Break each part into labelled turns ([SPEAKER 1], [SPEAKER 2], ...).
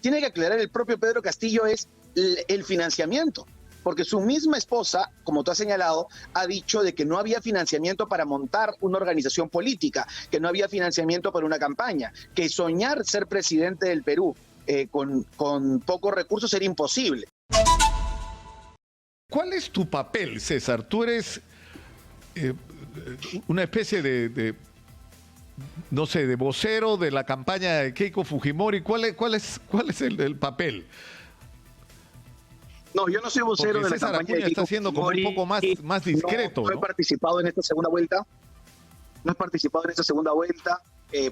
[SPEAKER 1] tiene que aclarar el propio Pedro Castillo es el financiamiento. Porque su misma esposa, como tú has señalado, ha dicho de que no había financiamiento para montar una organización política, que no había financiamiento para una campaña, que soñar ser presidente del Perú con pocos recursos era imposible.
[SPEAKER 2] ¿Cuál es tu papel, César? Tú eres una especie no sé, de vocero de la campaña de Keiko Fujimori. ¿Cuál es el papel?
[SPEAKER 1] No, yo no soy vocero
[SPEAKER 2] Porque
[SPEAKER 1] de la
[SPEAKER 2] César
[SPEAKER 1] campaña
[SPEAKER 2] Acuña
[SPEAKER 1] de Keiko
[SPEAKER 2] está siendo como un poco más discreto,
[SPEAKER 1] no he participado en esta segunda vuelta. No he participado en esta segunda vuelta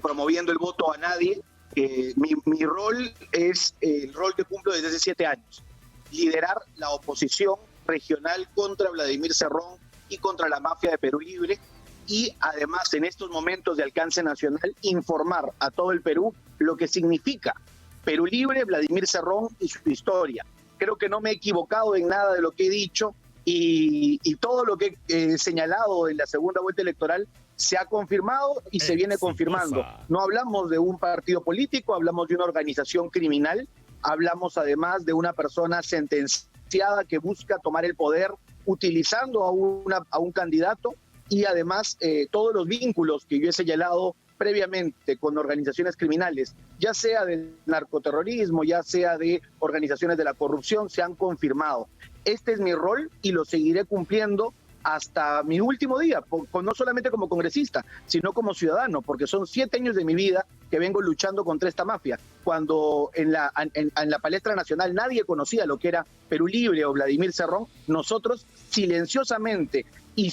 [SPEAKER 1] promoviendo el voto a nadie. Mi rol es el rol que cumplo desde hace 7 años. Liderar la oposición regional contra Vladimir Cerrón y contra la mafia de Perú Libre. Y además, en estos momentos de alcance nacional, informar a todo el Perú lo que significa Perú Libre, Vladimir Cerrón y su historia. Creo que no me he equivocado en nada de lo que he dicho y todo lo que he señalado en la segunda vuelta electoral se ha confirmado y se viene confirmando. No hablamos de un partido político, hablamos de una organización criminal, hablamos además de una persona sentenciada que busca tomar el poder utilizando a un candidato y además todos los vínculos que yo he señalado previamente con organizaciones criminales, ya sea del narcoterrorismo, ya sea de organizaciones de la corrupción, se han confirmado. Este es mi rol y lo seguiré cumpliendo hasta mi último día, no solamente como congresista, sino como ciudadano, porque son 7 años de mi vida que vengo luchando contra esta mafia. Cuando en la palestra nacional nadie conocía lo que era Perú Libre o Vladimir Cerrón, nosotros silenciosamente y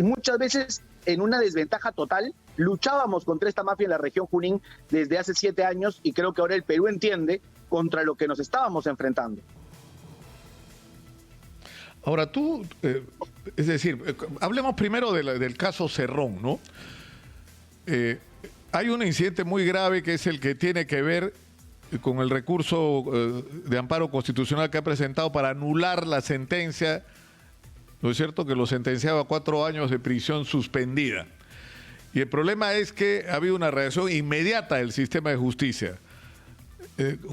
[SPEAKER 1] muchas veces en una desventaja total, luchábamos contra esta mafia en la región Junín desde hace 7 años y creo que ahora el Perú entiende contra lo que nos estábamos enfrentando.
[SPEAKER 2] Ahora tú, es decir, hablemos primero del caso Cerrón, ¿no? Hay un incidente muy grave que es el que tiene que ver con el recurso de amparo constitucional que ha presentado para anular la sentencia, ¿no es cierto?, que lo sentenciaba a 4 años de prisión suspendida. Y el problema es que ha habido una reacción inmediata del sistema de justicia.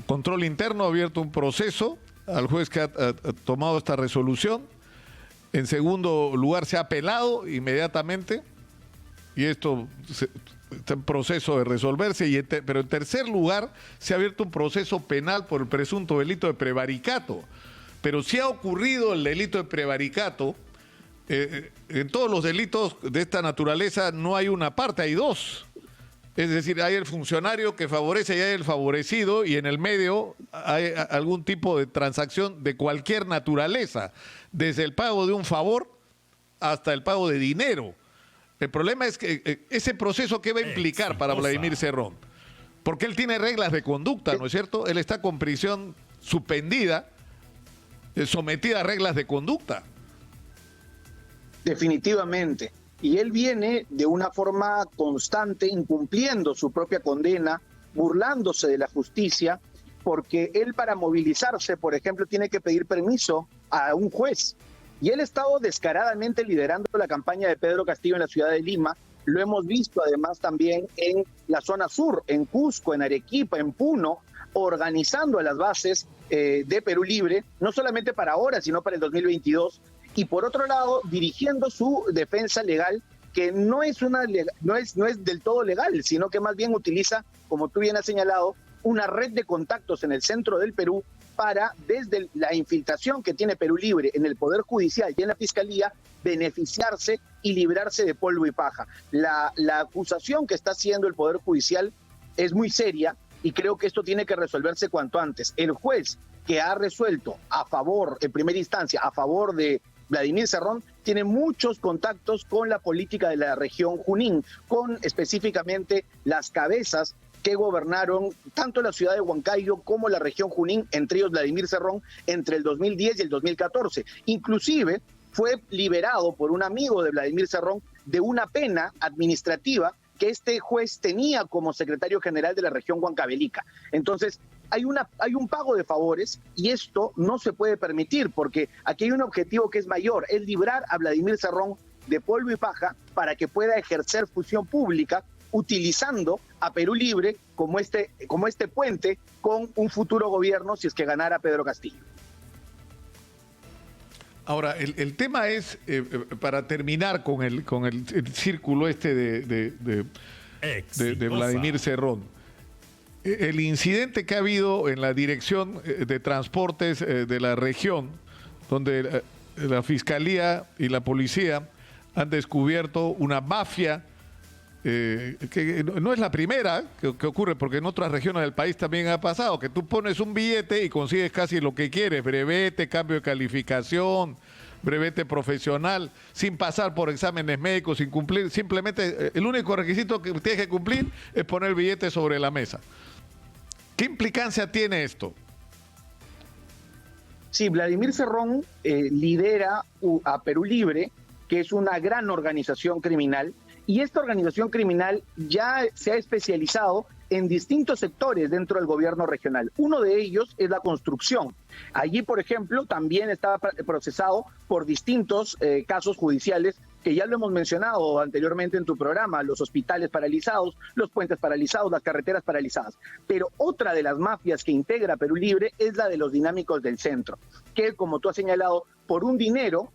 [SPEAKER 2] Control Interno ha abierto un proceso al juez que ha tomado esta resolución. En segundo lugar, se ha apelado inmediatamente y esto está en proceso de resolverse. Pero en tercer lugar, se ha abierto un proceso penal por el presunto delito de prevaricato. Pero si ha ocurrido el delito de prevaricato, en todos los delitos de esta naturaleza no hay una parte, hay 2. Es decir, hay el funcionario que favorece y hay el favorecido, y en el medio hay algún tipo de transacción de cualquier naturaleza, desde el pago de un favor hasta el pago de dinero. El problema es que ese proceso, ¿qué va a implicar para Vladimir Cerrón? Porque él tiene reglas de conducta, ¿no es cierto? Él está con prisión suspendida, sometida a reglas de conducta.
[SPEAKER 1] Definitivamente. Y él viene de una forma constante, incumpliendo su propia condena, burlándose de la justicia, porque él para movilizarse, por ejemplo, tiene que pedir permiso a un juez. Y él ha estado descaradamente liderando la campaña de Pedro Castillo en la ciudad de Lima. Lo hemos visto además también en la zona sur, en Cusco, en Arequipa, en Puno, organizando a las bases de Perú Libre, no solamente para ahora, sino para el 2022. Y por otro lado, dirigiendo su defensa legal, que no es del todo legal, sino que más bien utiliza, como tú bien has señalado, una red de contactos en el centro del Perú para, desde la infiltración que tiene Perú Libre en el Poder Judicial y en la Fiscalía, beneficiarse y librarse de polvo y paja. La acusación que está haciendo el Poder Judicial es muy seria y creo que esto tiene que resolverse cuanto antes. El juez que ha resuelto a favor, en primera instancia, a favor de Vladimir Cerrón, tiene muchos contactos con la política de la región Junín, con específicamente las cabezas que gobernaron tanto la ciudad de Huancayo como la región Junín, entre ellos Vladimir Cerrón, entre el 2010 y el 2014. Inclusive fue liberado por un amigo de Vladimir Cerrón de una pena administrativa que este juez tenía como secretario general de la región huancavelica. Entonces, hay un pago de favores y esto no se puede permitir porque aquí hay un objetivo que es mayor, es librar a Vladimir Cerrón de polvo y paja para que pueda ejercer función pública utilizando a Perú Libre como este puente con un futuro gobierno si es que ganara Pedro Castillo.
[SPEAKER 2] Ahora, el tema es, para terminar con el círculo este de Vladimir Cerrón, el incidente que ha habido en la Dirección de Transportes de la región, donde la Fiscalía y la Policía han descubierto una mafia que no es la primera que ocurre, porque en otras regiones del país también ha pasado, que tú pones un billete y consigues casi lo que quieres, brevete, cambio de calificación, brevete profesional, sin pasar por exámenes médicos, sin cumplir, simplemente el único requisito que tienes que cumplir es poner el billete sobre la mesa. ¿Qué implicancia tiene esto?
[SPEAKER 1] Sí, Vladimir Cerrón lidera a Perú Libre, que es una gran organización criminal, y esta organización criminal ya se ha especializado en distintos sectores dentro del gobierno regional. Uno de ellos es la construcción. Allí, por ejemplo, también está procesado por distintos casos judiciales que ya lo hemos mencionado anteriormente en tu programa, los hospitales paralizados, los puentes paralizados, las carreteras paralizadas. Pero otra de las mafias que integra Perú Libre es la de los dinámicos del centro, que, como tú has señalado, por un dinero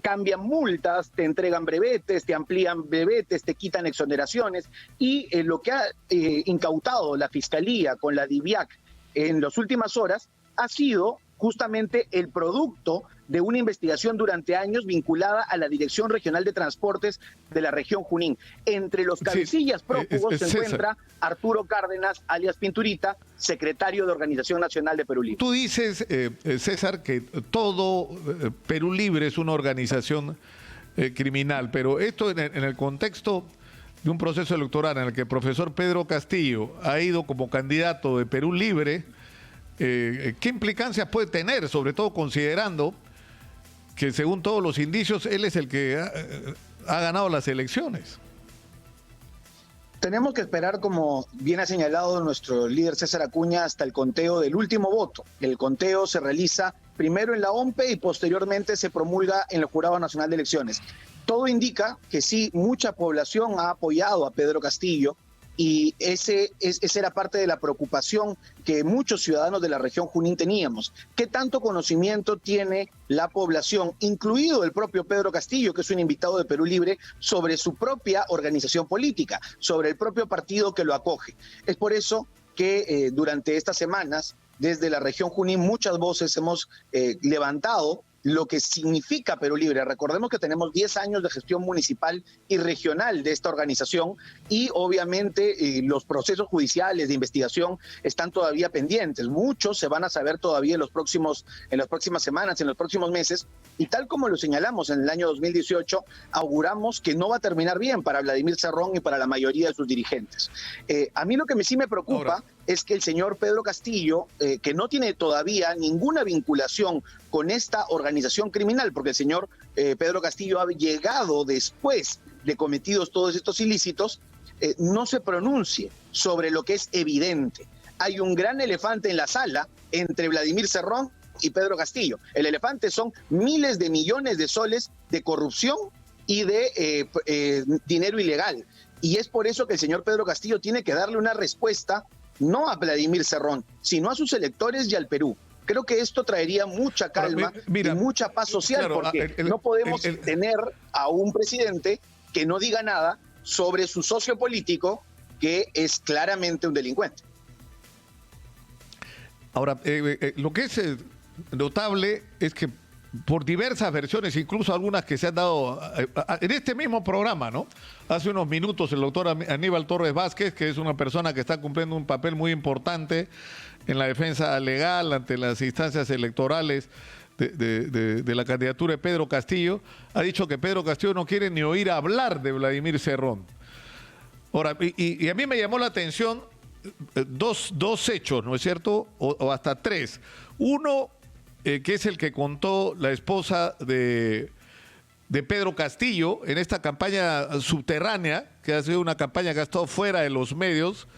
[SPEAKER 1] cambian multas, te entregan brevetes, te amplían brevetes, te quitan exoneraciones, y lo que ha incautado la Fiscalía con la DIVIAC en las últimas horas ha sido justamente el producto de una investigación durante años vinculada a la Dirección Regional de Transportes de la región Junín. Entre los cabecillas prófugos se encuentra Arturo Cárdenas, alias Pinturita, secretario de Organización Nacional de Perú Libre.
[SPEAKER 2] Tú dices, César, que todo Perú Libre es una organización criminal, pero esto en el contexto de un proceso electoral en el que el profesor Pedro Castillo ha ido como candidato de Perú Libre, ¿qué implicancias puede tener, sobre todo considerando que según todos los indicios él es el que ha ganado las elecciones?
[SPEAKER 1] Tenemos que esperar, como bien ha señalado nuestro líder César Acuña, hasta el conteo del último voto. El conteo se realiza primero en la OMPE y posteriormente se promulga en el Jurado Nacional de Elecciones. Todo indica que sí, mucha población ha apoyado a Pedro Castillo, y esa era parte de la preocupación que muchos ciudadanos de la región Junín teníamos. ¿Qué tanto conocimiento tiene la población, incluido el propio Pedro Castillo, que es un invitado de Perú Libre, sobre su propia organización política, sobre el propio partido que lo acoge? Es por eso que durante estas semanas, desde la región Junín, muchas voces hemos levantado lo que significa Perú Libre. Recordemos que tenemos 10 años de gestión municipal y regional de esta organización, y obviamente los procesos judiciales de investigación están todavía pendientes. Muchos se van a saber todavía en las próximas semanas, en los próximos meses, y tal como lo señalamos en el año 2018, auguramos que no va a terminar bien para Vladimir Cerrón y para la mayoría de sus dirigentes. A mí lo que sí me preocupa es que el señor Pedro Castillo, que no tiene todavía ninguna vinculación con esta organización criminal, porque el señor Pedro Castillo ha llegado después de cometidos todos estos ilícitos, no se pronuncie sobre lo que es evidente. Hay un gran elefante en la sala entre Vladimir Cerrón y Pedro Castillo. El elefante son miles de millones de soles de corrupción y de dinero ilegal. Y es por eso que el señor Pedro Castillo tiene que darle una respuesta no a Vladimir Cerrón, sino a sus electores y al Perú. Creo que esto traería mucha calma y mucha paz social, claro, porque no podemos tener a un presidente que no diga nada sobre su socio político, que es claramente un delincuente.
[SPEAKER 2] Ahora, lo que es notable es que por diversas versiones, incluso algunas que se han dado en este mismo programa, ¿no? Hace unos minutos el doctor Aníbal Torres Vázquez, que es una persona que está cumpliendo un papel muy importante en la defensa legal ante las instancias electorales de la candidatura de Pedro Castillo, ha dicho que Pedro Castillo no quiere ni oír hablar de Vladimir Cerrón. Ahora, y a mí me llamó la atención dos hechos, ¿no es cierto? O hasta tres. Uno, que es el que contó la esposa de Pedro Castillo en esta campaña subterránea, que ha sido una campaña que ha estado fuera de los medios,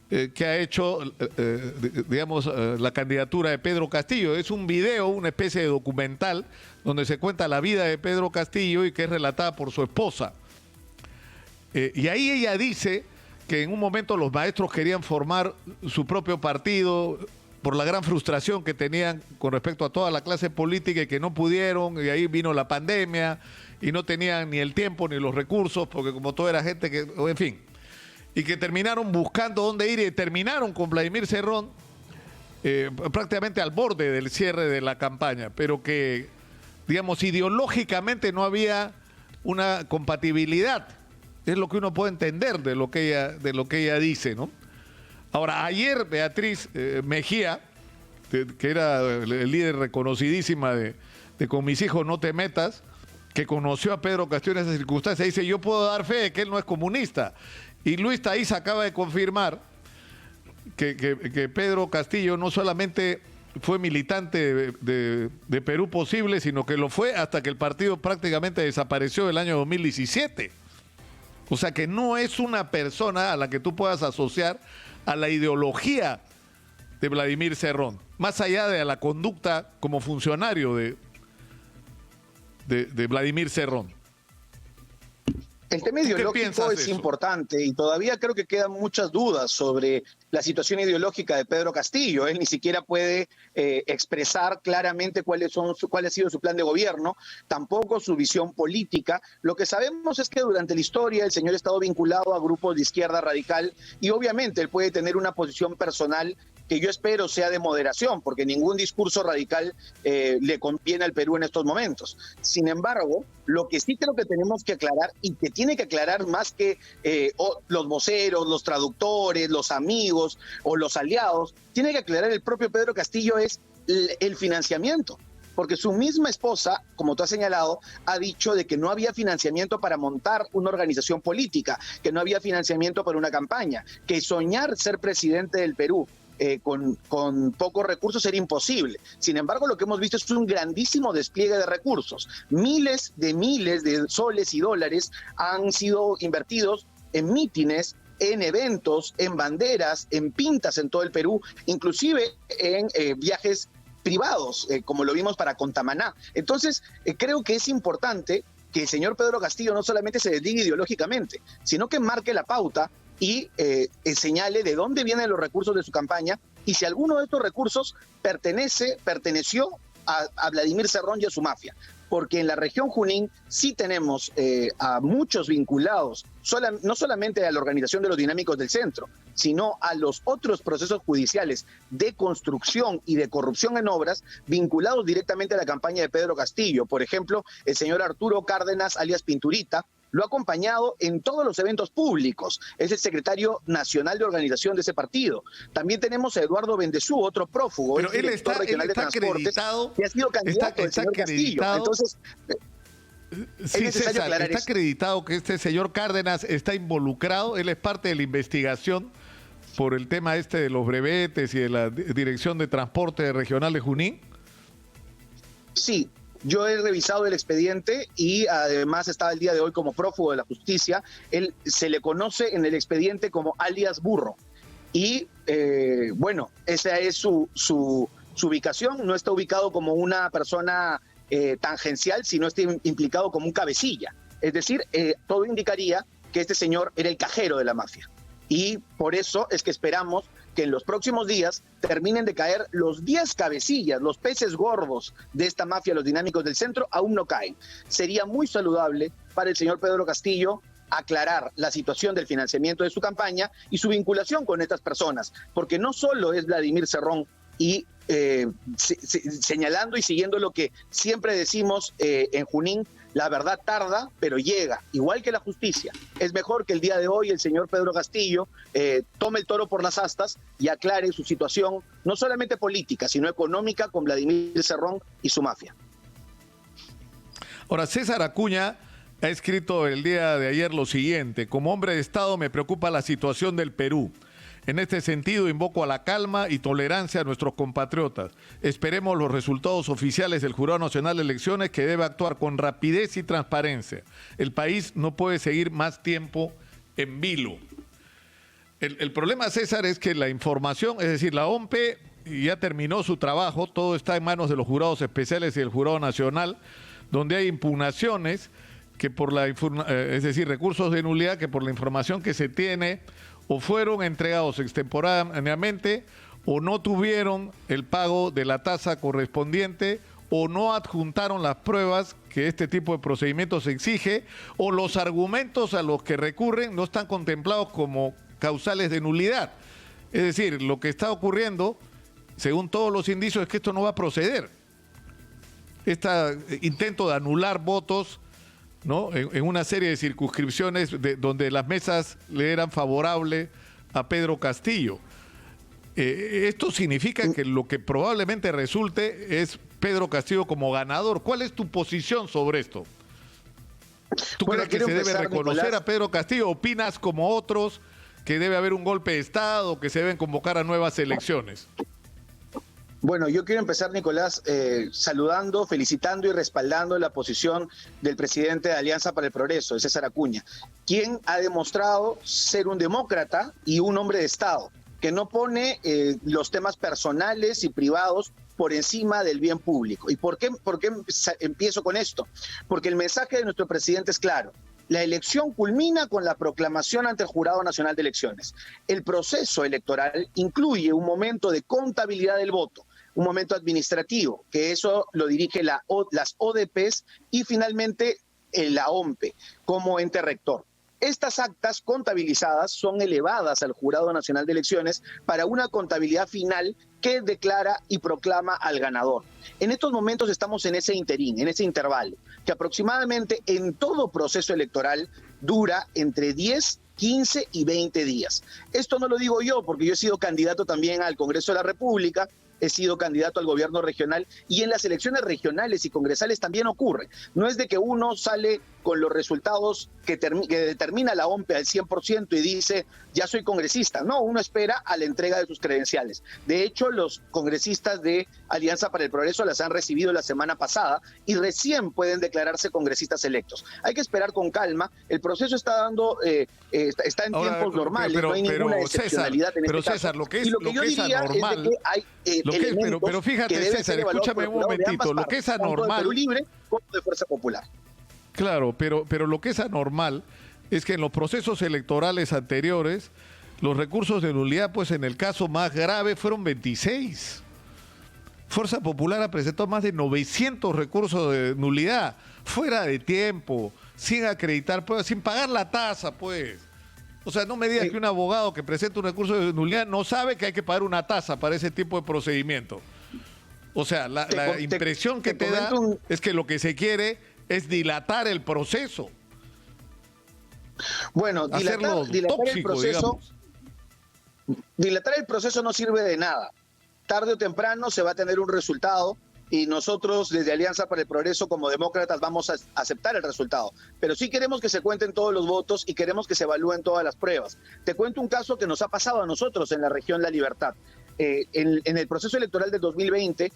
[SPEAKER 2] que ha hecho, digamos, la candidatura de Pedro Castillo. Es un video, una especie de documental, donde se cuenta la vida de Pedro Castillo y que es relatada por su esposa. Y ahí ella dice que en un momento los maestros querían formar su propio partido por la gran frustración que tenían con respecto a toda la clase política y que no pudieron, y ahí vino la pandemia y no tenían ni el tiempo ni los recursos, porque como todo era gente que, en fin, y que terminaron buscando dónde ir y terminaron con Vladimir Cerrón prácticamente al borde del cierre de la campaña, pero que, digamos, ideológicamente no había una compatibilidad. Es lo que uno puede entender de lo que ella dice, ¿no? Ahora, ayer Beatriz Mejía, que era el líder reconocidísima de Con mis hijos no te metas, que conoció a Pedro Castillo en esas circunstancias, dice: yo puedo dar fe de que él no es comunista. Y Luis Taís acaba de confirmar que Pedro Castillo no solamente fue militante de Perú Posible, sino que lo fue hasta que el partido prácticamente desapareció el año 2017. O sea que no es una persona a la que tú puedas asociar a la ideología de Vladimir Cerrón, más allá de la conducta como funcionario de Vladimir Cerrón.
[SPEAKER 1] El tema ideológico es importante y todavía creo que quedan muchas dudas sobre la situación ideológica de Pedro Castillo. Él ni siquiera puede expresar claramente cuál ha sido su plan de gobierno, tampoco su visión política. Lo que sabemos es que durante la historia el señor ha estado vinculado a grupos de izquierda radical y obviamente él puede tener una posición personal que yo espero sea de moderación, porque ningún discurso radical le conviene al Perú en estos momentos. Sin embargo, lo que sí creo que tenemos que aclarar, y que tiene que aclarar más que los voceros, los traductores, los amigos o los aliados, tiene que aclarar el propio Pedro Castillo, es el financiamiento. Porque su misma esposa, como tú has señalado, ha dicho de que no había financiamiento para montar una organización política, que no había financiamiento para una campaña, que soñar ser presidente del Perú con pocos recursos era imposible. Sin embargo, lo que hemos visto es un grandísimo despliegue de recursos. Miles de soles y dólares han sido invertidos en mítines, en eventos, en banderas, en pintas en todo el Perú, inclusive en viajes privados, como lo vimos para Contamaná. Entonces, creo que es importante que el señor Pedro Castillo no solamente se desligue ideológicamente, sino que marque la pauta y señale de dónde vienen los recursos de su campaña y si alguno de estos recursos perteneció a Vladimir Cerrón y a su mafia. Porque en la región Junín sí tenemos a muchos vinculados, no solamente a la organización de los dinámicos del centro, sino a los otros procesos judiciales de construcción y de corrupción en obras vinculados directamente a la campaña de Pedro Castillo. Por ejemplo, el señor Arturo Cárdenas, alias Pinturita, lo ha acompañado en todos los eventos públicos. Es el secretario nacional de organización de ese partido. También tenemos a Eduardo Bendezú, otro prófugo,
[SPEAKER 2] pero él está acreditado,
[SPEAKER 1] que ha sido candidato del señor Castillo. Entonces,
[SPEAKER 2] sí, César, está acreditado que este señor Cárdenas está involucrado. Él es parte de la investigación por el tema de los brevetes y de la Dirección de Transporte Regional de Junín.
[SPEAKER 1] Sí. Yo he revisado el expediente y además estaba el día de hoy como prófugo de la justicia. Él se le conoce en el expediente como alias Burro. Y bueno, esa es su ubicación. No está ubicado como una persona tangencial, sino está implicado como un cabecilla. Es decir, todo indicaría que este señor era el cajero de la mafia. Y por eso es que esperamos que en los próximos días terminen de caer los 10 cabecillas, los peces gordos de esta mafia, los dinámicos del centro, aún no caen. Sería muy saludable para el señor Pedro Castillo aclarar la situación del financiamiento de su campaña y su vinculación con estas personas, porque no solo es Vladimir Cerrón y señalando y siguiendo lo que siempre decimos en Junín, la verdad tarda, pero llega, igual que la justicia. Es mejor que el día de hoy el señor Pedro Castillo tome el toro por las astas y aclare su situación, no solamente política, sino económica con Vladimir Cerrón y su mafia.
[SPEAKER 2] Ahora, César Acuña ha escrito el día de ayer lo siguiente: como hombre de Estado me preocupa la situación del Perú. En este sentido, invoco a la calma y tolerancia a nuestros compatriotas. Esperemos los resultados oficiales del Jurado Nacional de Elecciones, que debe actuar con rapidez y transparencia. El país no puede seguir más tiempo en vilo. El problema, César, es que la información, es decir, la OMP ya terminó su trabajo, todo está en manos de los jurados especiales y del Jurado Nacional, donde hay impugnaciones que es decir, recursos de nulidad que por la información que se tiene o fueron entregados extemporáneamente, o no tuvieron el pago de la tasa correspondiente, o no adjuntaron las pruebas que este tipo de procedimientos exige, o los argumentos a los que recurren no están contemplados como causales de nulidad. Es decir, lo que está ocurriendo, según todos los indicios, es que esto no va a proceder. Este intento de anular votos, ¿no?, en una serie de circunscripciones donde las mesas le eran favorables a Pedro Castillo. Esto significa que lo que probablemente resulte es Pedro Castillo como ganador. ¿Cuál es tu posición sobre esto? ¿Tú crees que se debe reconocer, Nicolás, a Pedro Castillo? ¿Opinas como otros que debe haber un golpe de Estado, que se deben convocar a nuevas elecciones?
[SPEAKER 1] Bueno, yo quiero empezar, Nicolás, saludando, felicitando y respaldando la posición del presidente de Alianza para el Progreso, de César Acuña, quien ha demostrado ser un demócrata y un hombre de Estado, que no pone los temas personales y privados por encima del bien público. ¿Y por qué empiezo con esto? Porque el mensaje de nuestro presidente es claro. La elección culmina con la proclamación ante el Jurado Nacional de Elecciones. El proceso electoral incluye un momento de contabilidad del voto, un momento administrativo, que eso lo dirige las ODPs y finalmente la OMPE como ente rector. Estas actas contabilizadas son elevadas al Jurado Nacional de Elecciones para una contabilidad final que declara y proclama al ganador. En estos momentos estamos en ese interín, en ese intervalo, que aproximadamente en todo proceso electoral dura entre 10, 15 y 20 días. Esto no lo digo yo, porque yo he sido candidato también al Congreso de la República, he sido candidato al gobierno regional y en las elecciones regionales y congresales también ocurre. No es de que uno sale con los resultados que determina la OMPE al 100% y dice, ya soy congresista. No, uno espera a la entrega de sus credenciales. De hecho, los congresistas de Alianza para el Progreso las han recibido la semana pasada y recién pueden declararse congresistas electos. Hay que esperar con calma. El proceso está en tiempos normales, no hay ninguna excepcionalidad en este caso.
[SPEAKER 2] César, lo que es,
[SPEAKER 1] y lo que yo diría
[SPEAKER 2] anormal,
[SPEAKER 1] es de que hay
[SPEAKER 2] pero fíjate, César, escúchame un momentito, lo que es anormal,
[SPEAKER 1] tanto de Perú Libre como de Fuerza Popular.
[SPEAKER 2] Claro, pero lo que es anormal es que en los procesos electorales anteriores, los recursos de nulidad, pues en el caso más grave fueron 26. Fuerza Popular ha presentado más de 900 recursos de nulidad, fuera de tiempo, sin acreditar, pues, sin pagar la tasa, pues. O sea, no me digas que un abogado que presenta un recurso de nulidad no sabe que hay que pagar una tasa para ese tipo de procedimiento. O sea, la impresión que te da es que lo que se quiere es dilatar el proceso.
[SPEAKER 1] Bueno, dilatar el proceso no sirve de nada. Tarde o temprano se va a tener un resultado y nosotros desde Alianza para el Progreso como demócratas vamos a aceptar el resultado. Pero sí queremos que se cuenten todos los votos y queremos que se evalúen todas las pruebas. Te cuento un caso que nos ha pasado a nosotros en la región La Libertad. En el proceso electoral de 2020,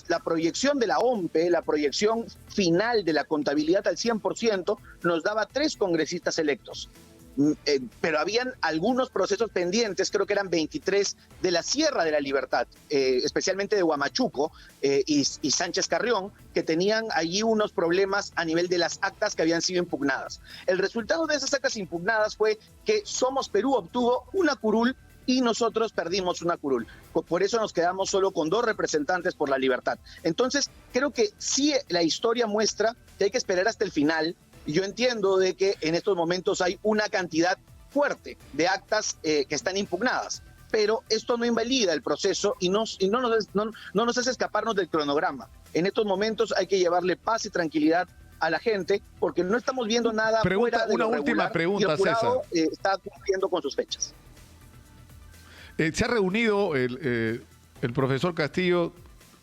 [SPEAKER 1] la proyección de la OMPE, la proyección final de la contabilidad al 100%, nos daba 3 congresistas electos. Pero habían algunos procesos pendientes, creo que eran 23 de la Sierra de la Libertad, especialmente de Huamachuco y Sánchez Carrión, que tenían allí unos problemas a nivel de las actas que habían sido impugnadas. El resultado de esas actas impugnadas fue que Somos Perú obtuvo una curul y nosotros perdimos una curul. Por eso nos quedamos solo con 2 representantes por La Libertad. Entonces, creo que sí la historia muestra que hay que esperar hasta el final. Yo entiendo de que en estos momentos hay una cantidad fuerte de actas que están impugnadas, pero esto no invalida el proceso y no nos hace escaparnos del cronograma. En estos momentos hay que llevarle paz y tranquilidad a la gente porque no estamos viendo nada fuera de lo regular. Una última pregunta, y el jurado, César. Está cumpliendo con sus fechas.
[SPEAKER 2] Se ha reunido el profesor Castillo,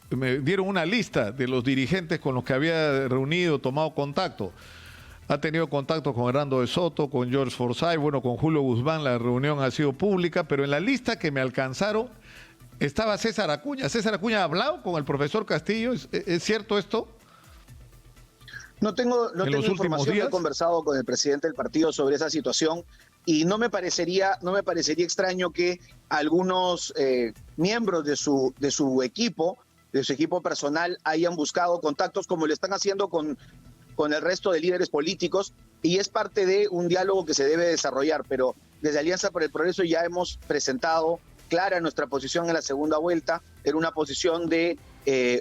[SPEAKER 2] me dieron una lista de los dirigentes con los que había reunido, tomado contacto. Ha tenido contacto con Hernando de Soto, con George Forsyth, bueno, con Julio Guzmán, la reunión ha sido pública, pero en la lista que me alcanzaron estaba César Acuña. ¿César Acuña ha hablado con el profesor Castillo? ¿Es cierto esto?
[SPEAKER 1] No tengo información, he conversado con el presidente del partido sobre esa situación y no me parecería extraño que algunos miembros de su equipo personal hayan buscado contactos como lo están haciendo con el resto de líderes políticos y es parte de un diálogo que se debe desarrollar, pero desde Alianza por el Progreso ya hemos presentado clara nuestra posición en la segunda vuelta. Era una posición de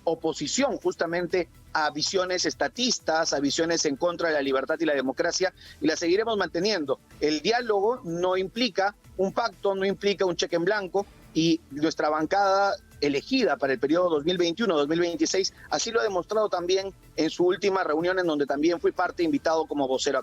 [SPEAKER 1] oposición justamente a visiones estatistas, a visiones en contra de la libertad y la democracia, y la seguiremos manteniendo. El diálogo no implica un pacto, no implica un cheque en blanco, y nuestra bancada elegida para el periodo 2021-2026 así lo ha demostrado también en su última reunión, en donde también fui parte invitado como vocero.